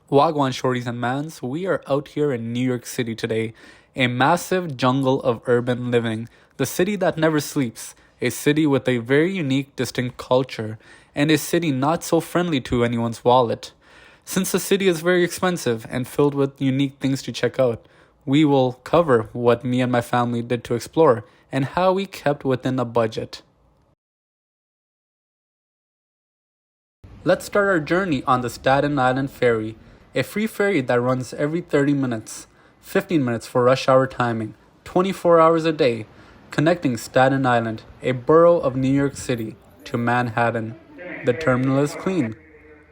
Wagwan shorties and mans, we are out here in New York City today, a massive jungle of urban living, the city that never sleeps, a city with a very unique, distinct culture, and a city not so friendly to anyone's wallet. Since the city is very expensive and filled with unique things to check out, we will cover what me and my family did to explore and how we kept within a budget. Let's start our journey on the Staten Island Ferry, a free ferry that runs every 30 minutes, 15 minutes for rush hour timing, 24 hours a day, connecting Staten Island, a borough of New York City, to Manhattan. The terminal is clean,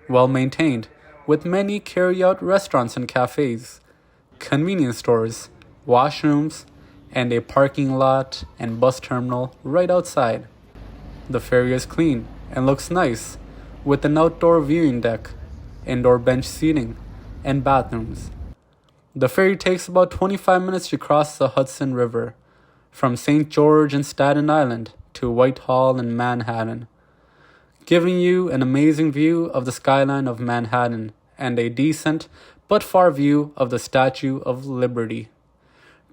well maintained, with many carry-out restaurants and cafes, convenience stores, washrooms, and a parking lot and bus terminal right outside. The ferry is clean and looks nice, with an outdoor viewing deck, indoor bench seating, and bathrooms. The ferry takes about 25 minutes to cross the Hudson River, from St. George and Staten Island to Whitehall and Manhattan, giving you an amazing view of the skyline of Manhattan and a decent but far view of the Statue of Liberty.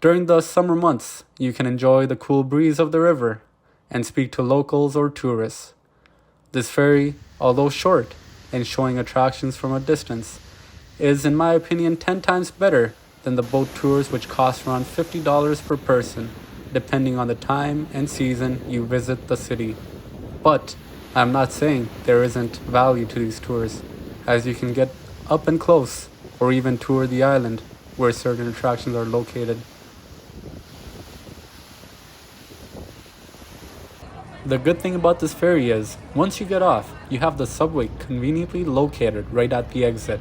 During the summer months, you can enjoy the cool breeze of the river and speak to locals or tourists. This ferry, although short and showing attractions from a distance, is in my opinion 10 times better than the boat tours, which cost around $50 per person, depending on the time and season you visit the city. But I'm not saying there isn't value to these tours, as you can get up and close or even tour the island where certain attractions are located. The good thing about this ferry is, once you get off, you have the subway conveniently located right at the exit.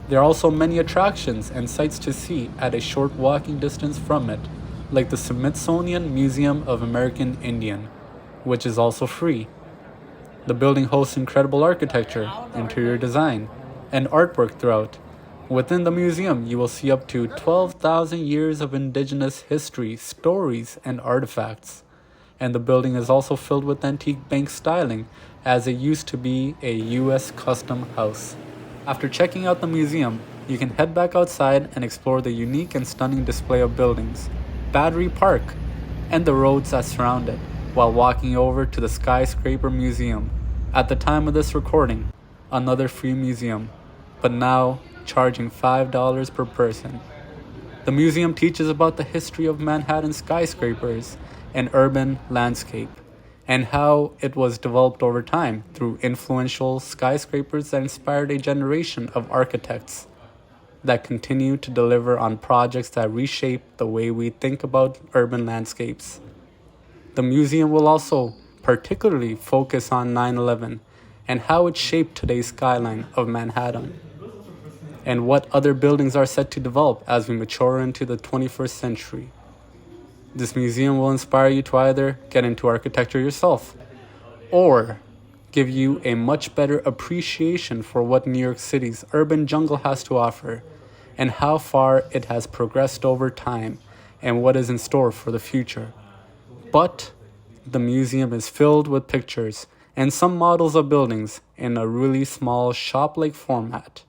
There are also many attractions and sights to see at a short walking distance from it, like the Smithsonian Museum of American Indian, which is also free. The building hosts incredible architecture, interior design, and artwork throughout. Within the museum, you will see up to 12,000 years of indigenous history, stories, and artifacts. And the building is also filled with antique bank styling, as it used to be a U.S. custom house. After checking out the museum, you can head back outside and explore the unique and stunning display of buildings, Battery Park, and the roads that surround it, while walking over to the Skyscraper Museum. At the time of this recording, another free museum, but now charging $5 per person. The museum teaches about the history of Manhattan skyscrapers and urban landscape, and how it was developed over time through influential skyscrapers that inspired a generation of architects that continue to deliver on projects that reshape the way we think about urban landscapes. The museum will also particularly focus on 9/11 and how it shaped today's skyline of Manhattan, and what other buildings are set to develop as we mature into the 21st century. This museum will inspire you to either get into architecture yourself or give you a much better appreciation for what New York City's urban jungle has to offer and how far it has progressed over time and what is in store for the future. But the museum is filled with pictures and some models of buildings in a really small shop-like format.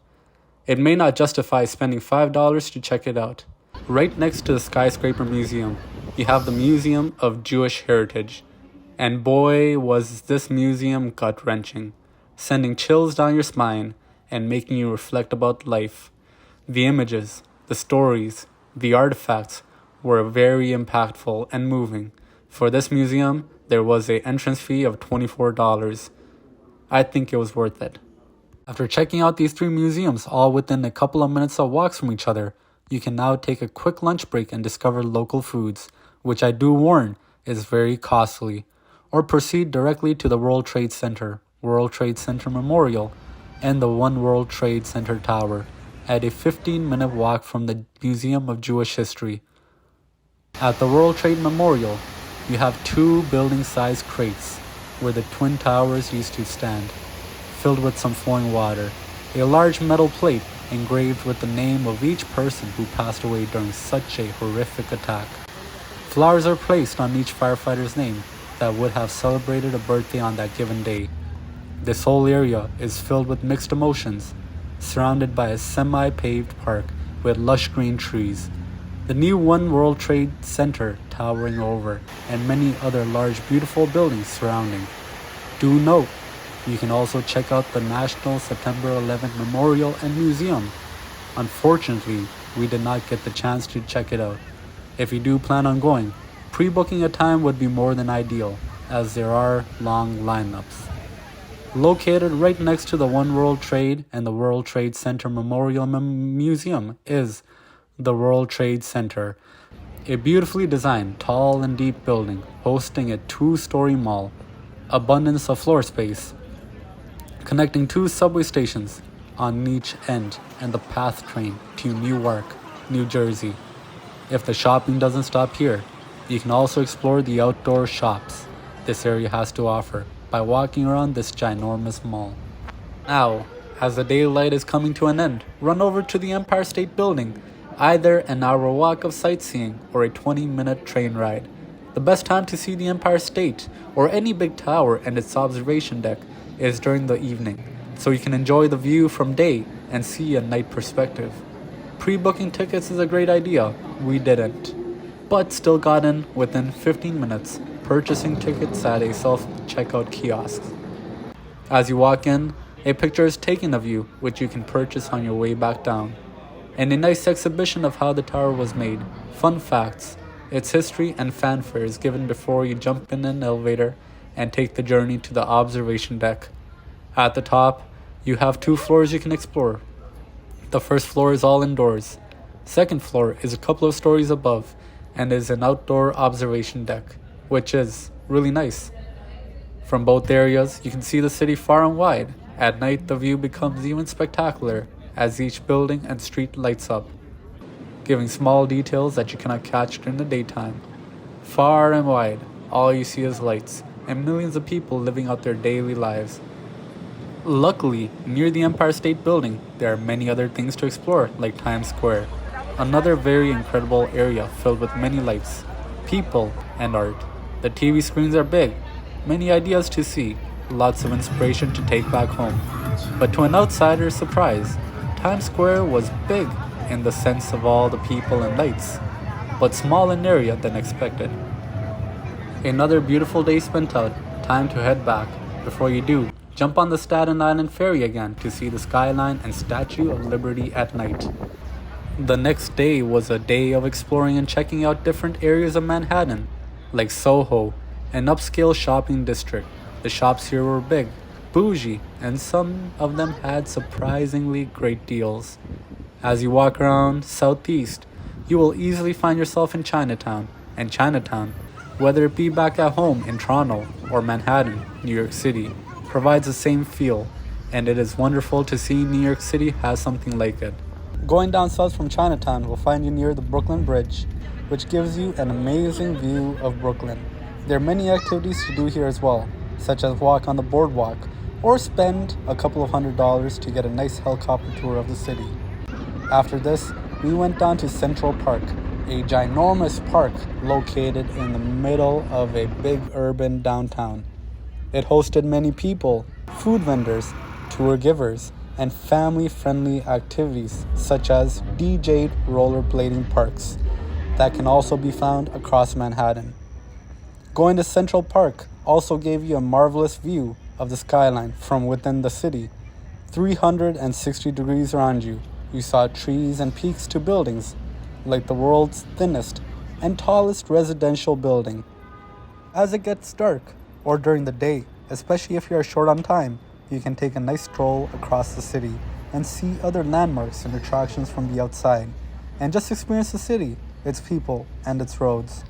It may not justify spending $5 to check it out. Right next to the Skyscraper Museum, you have the Museum of Jewish Heritage. And boy, was this museum gut-wrenching, sending chills down your spine and making you reflect about life. The images, the stories, the artifacts were very impactful and moving. For this museum, there was an entrance fee of $24. I think it was worth it. After checking out these three museums, all within a couple of minutes of walks from each other, you can now take a quick lunch break and discover local foods, which I do warn is very costly, or proceed directly to the World Trade Center, World Trade Center Memorial, and the One World Trade Center Tower, at a 15-minute walk from the Museum of Jewish History. At the World Trade Memorial, you have two building-sized crates where the Twin Towers used to stand, filled with some flowing water, a large metal plate engraved with the name of each person who passed away during such a horrific attack. Flowers are placed on each firefighter's name that would have celebrated a birthday on that given day. This whole area is filled with mixed emotions, surrounded by a semi-paved park with lush green trees. The new One World Trade Center towering over, and many other large beautiful buildings surrounding. Do note, you can also check out the National September 11th Memorial and Museum. Unfortunately, we did not get the chance to check it out. If you do plan on going, pre-booking a time would be more than ideal, as there are long lineups. Located right next to the One World Trade and the World Trade Center Memorial Museum is the World Trade Center, a beautifully designed, tall and deep building hosting a two-story mall, abundance of floor space, connecting two subway stations on each end, and the PATH train to Newark, New Jersey. If the shopping doesn't stop here, you can also explore the outdoor shops this area has to offer by walking around this ginormous mall. Now, as the daylight is coming to an end, run over to the Empire State Building, either an hour walk of sightseeing or a 20-minute train ride. The best time to see the Empire State or any big tower and its observation deck is during the evening, so you can enjoy the view from day and see a night perspective. Pre-booking tickets is a great idea. We didn't, but still got in within 15 minutes, purchasing tickets at a self-checkout kiosk. As you walk in, a picture is taken of you, which you can purchase on your way back down, and a nice exhibition of how the tower was made, fun facts, its history, and fanfare is given before you jump in an elevator and take the journey to the observation deck. At the top, you have 2 floors you can explore. The first floor is all indoors. Second floor is a couple of stories above and is an outdoor observation deck, which is really nice. From both areas, you can see the city far and wide. At night, the view becomes even spectacular as each building and street lights up, giving small details that you cannot catch during the daytime. Far and wide, all you see is lights and millions of people living out their daily lives. Luckily, near the Empire State Building, there are many other things to explore, like Times Square, another very incredible area filled with many lights, people, and art. The TV screens are big, many ideas to see, lots of inspiration to take back home. But to an outsider's surprise, Times Square was big in the sense of all the people and lights, but small in area than expected. Another beautiful day spent out, time to head back. Before you do, jump on the Staten Island Ferry again to see the skyline and Statue of Liberty at night. The next day was a day of exploring and checking out different areas of Manhattan, like Soho, an upscale shopping district. The shops here were big, bougie, and some of them had surprisingly great deals. As you walk around Southeast, you will easily find yourself in Chinatown, and Chinatown, whether it be back at home in Toronto or Manhattan, New York City, provides the same feel, and it is wonderful to see New York City has something like it. Going down south from Chinatown will find you near the Brooklyn Bridge, which gives you an amazing view of Brooklyn. There are many activities to do here as well, such as walk on the boardwalk, or spend a couple of $100s to get a nice helicopter tour of the city. After this, we went down to Central Park, a ginormous park located in the middle of a big urban downtown. It hosted many people, food vendors, tour givers, and family-friendly activities such as DJ'd rollerblading parks that can also be found across Manhattan. Going to Central Park also gave you a marvelous view of the skyline from within the city. 360 degrees around you, you saw trees and peaks to buildings, like the world's thinnest and tallest residential building. As it gets dark, or during the day, especially if you are short on time, you can take a nice stroll across the city and see other landmarks and attractions from the outside, and just experience the city, its people, and its roads.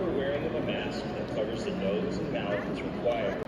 proper wearing of a mask that covers the nose and mouth is required.